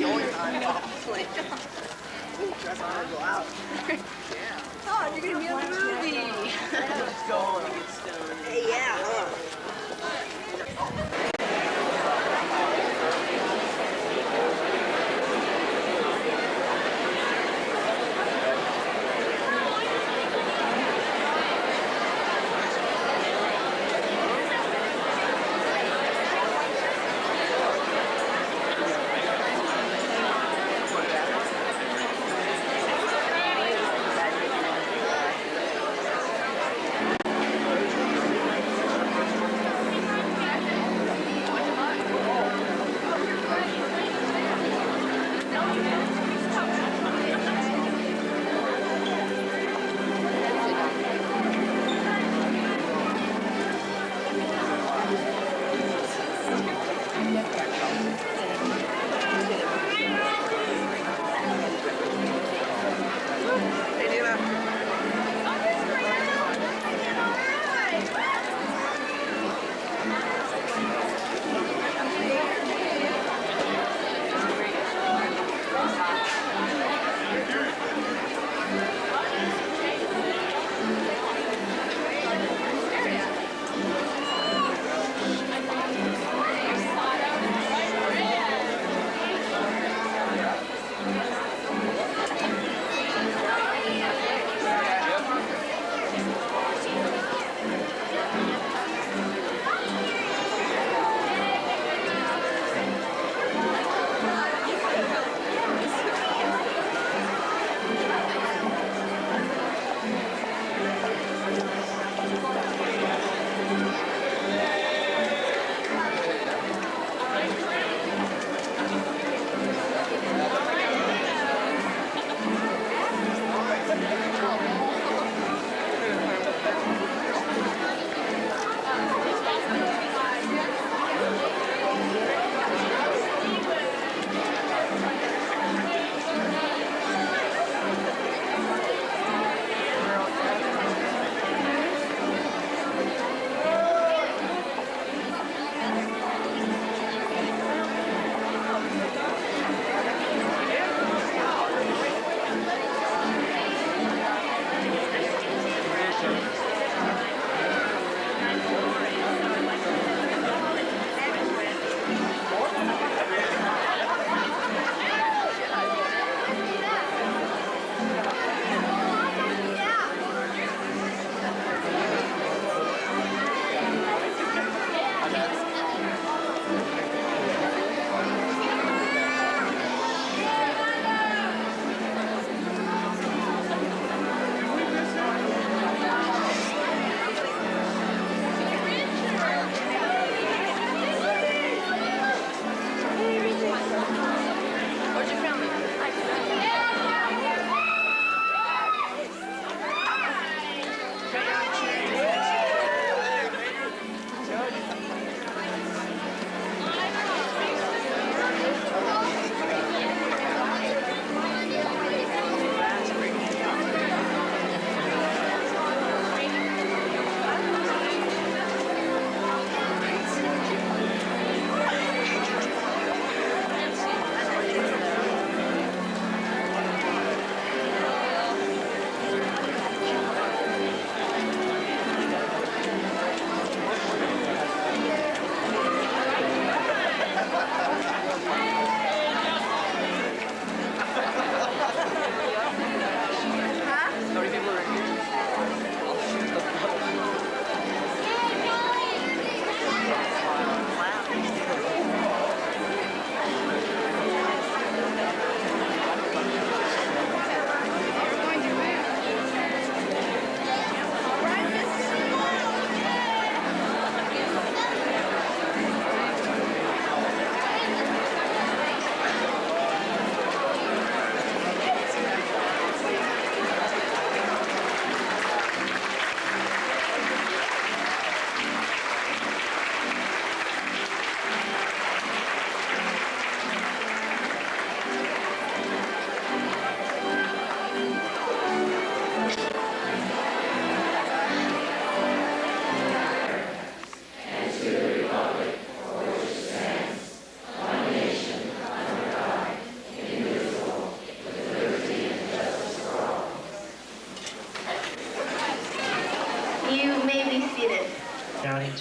going on, probably. Ooh, that's how I go out. Yeah. Oh, you're gonna be on the movie. Let's go on, get stoned. Hey, yeah, huh?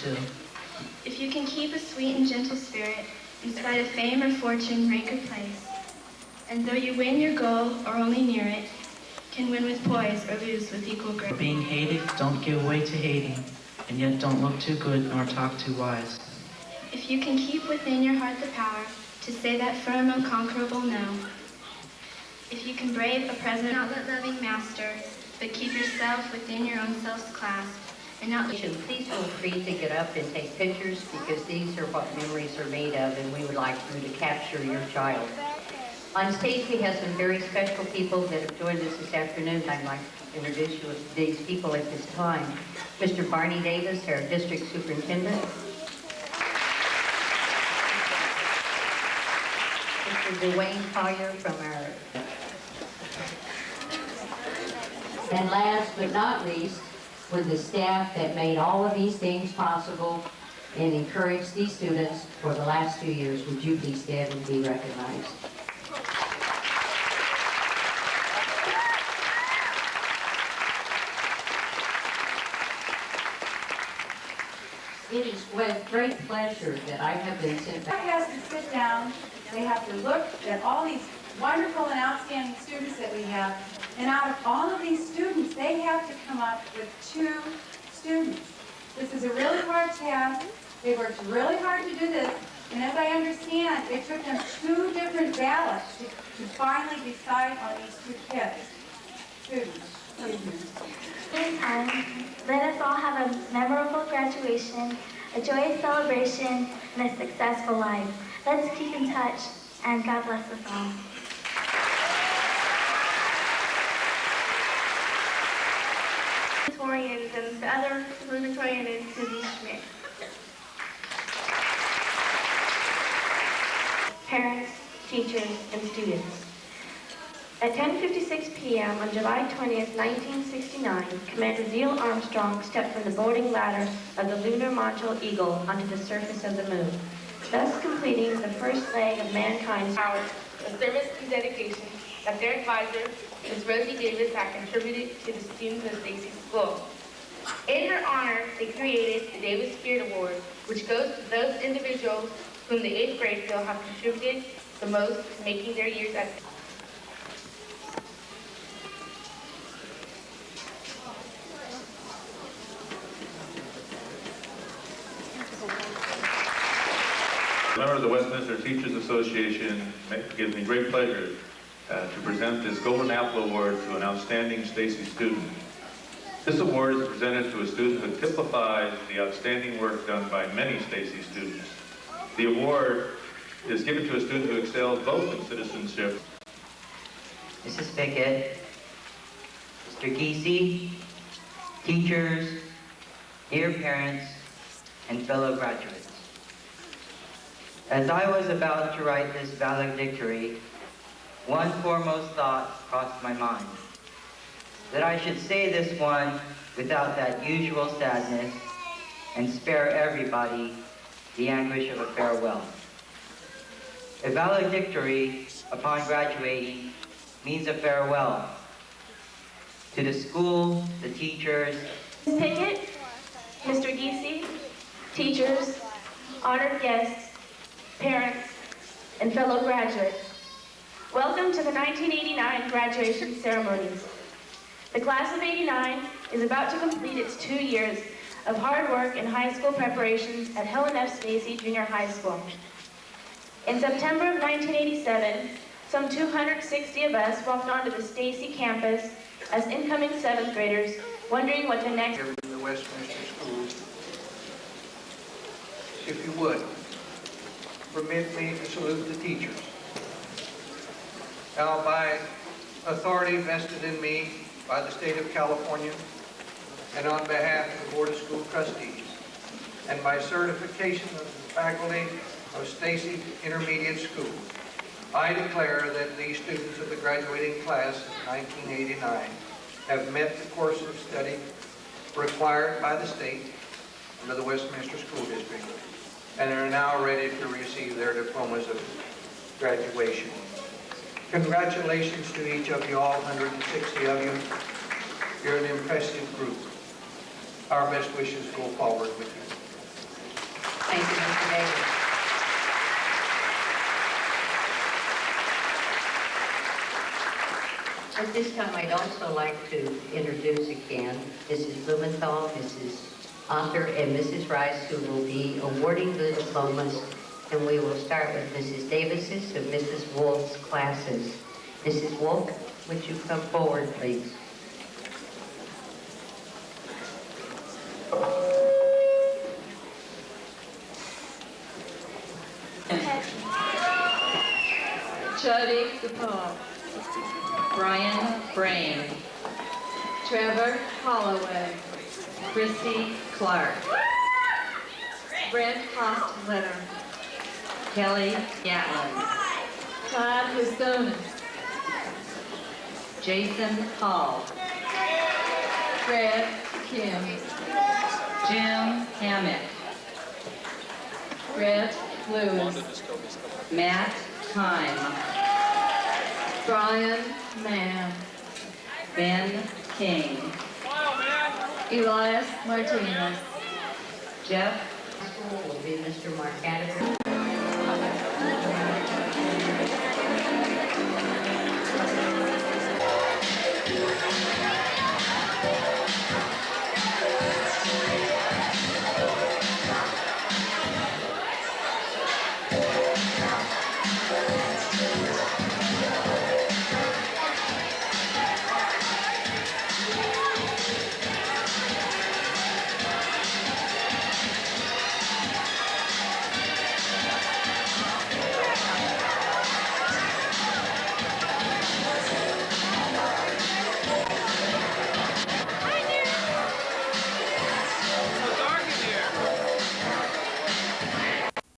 too. If you can keep a sweet and gentle spirit, in spite of fame or fortune, rank or place, and though you win your goal or only near it, can win with poise or lose with equal grace. For being hated, don't give way to hating, and yet don't look too good nor talk too wise. If you can keep within your heart the power to say that firm, unconquerable no. If you can brave a present, not let loving master, but keep yourself within your own self's clasp, and not Please feel free to get up and take pictures because these are what memories are made of, and we would like you to capture your child. On stage we have some very special people that have joined us this afternoon. I'd like to introduce you to these people at this time. Mr. Barney Davis, our district superintendent. Mr. Dwayne Collier from our... And last but not least, with the staff that made all of these things possible and encouraged these students for the last 2 years, would you please stand and be recognized? It is with great pleasure that I have been sent back. Everybody has to sit down. They have to look at all these wonderful and outstanding students that we have. And out of all of these students, they have to come up with 2 students. This is a really hard task. They worked really hard to do this. And as I understand, it took them 2 different ballots to finally decide on these 2 kids. Students. In time, let us all have a memorable graduation, a joyous celebration, and a successful life. Let's keep in touch, and God bless us all. Valedictorians and the other valedictorian is Susie Schmidt. Parents, teachers, and students. At 10:56 p.m. on July 20th, 1969, Commander Neil Armstrong stepped from the boarding ladder of the lunar module Eagle onto the surface of the moon, thus completing the first leg of mankind's Hours of service and dedication that their advisor, Ms. Rosie Davis, had contributed to the students of Stacey School. In her honor, they created the Davis Spirit Award, which goes to those individuals whom the 8th grade feel have contributed the most to making their years at Member of the Westminster Teachers Association, it gives me great pleasure to present this Golden Apple Award to an outstanding Stacey student. This award is presented to a student who typifies the outstanding work done by many Stacey students. The award is given to a student who excels both in citizenship. Mrs. Pickett, Mr. Giese, teachers, dear parents, and fellow graduates. As I was about to write this valedictory, one foremost thought crossed my mind, that I should say this one without that usual sadness and spare everybody the anguish of a farewell. A valedictory upon graduating means a farewell to the school, the teachers. Ms. Pickett, Mr. Giese, teachers, honored guests, parents, and fellow graduates. Welcome to the 1989 graduation ceremonies. The class of '89 is about to complete its 2 years of hard work and high school preparations at Helen F. Stacey Junior High School. In September of 1987, some 260 of us walked onto the Stacey campus as incoming 7th graders, wondering what the next... Here in the Westminster Schools, if you would, permit me to salute the teachers. Now, by authority vested in me by the state of California and on behalf of the Board of School Trustees and by certification of the faculty of Stacey Intermediate School, I declare that these students of the graduating class of 1989 have met the course of study required by the state under the Westminster School District and are now ready to receive their diplomas of graduation. Congratulations to each of you, all 160 of you. You're an impressive group. Our best wishes go forward with you. Thank you, Mr. Davis. At this time, I'd also like to introduce again Mrs. Blumenthal, Mrs. Author, and Mrs. Rice, who will be awarding the diplomas. And we will start with Mrs. Davis's and Mrs. Wolf's classes. Mrs. Wolf, would you come forward, please? Jody DuPont, Brian Brain, Trevor Holloway, Christy Clark, Brent Hostletter, Kelly Gatlin, Todd Hustonis, Jason Hall, Fred Kim, Jim Hammett, Brett Lewis, Matt Time, Brian Mann, Ben King, Elias Martinez, Jeff. Will be Mr. Mark Adams.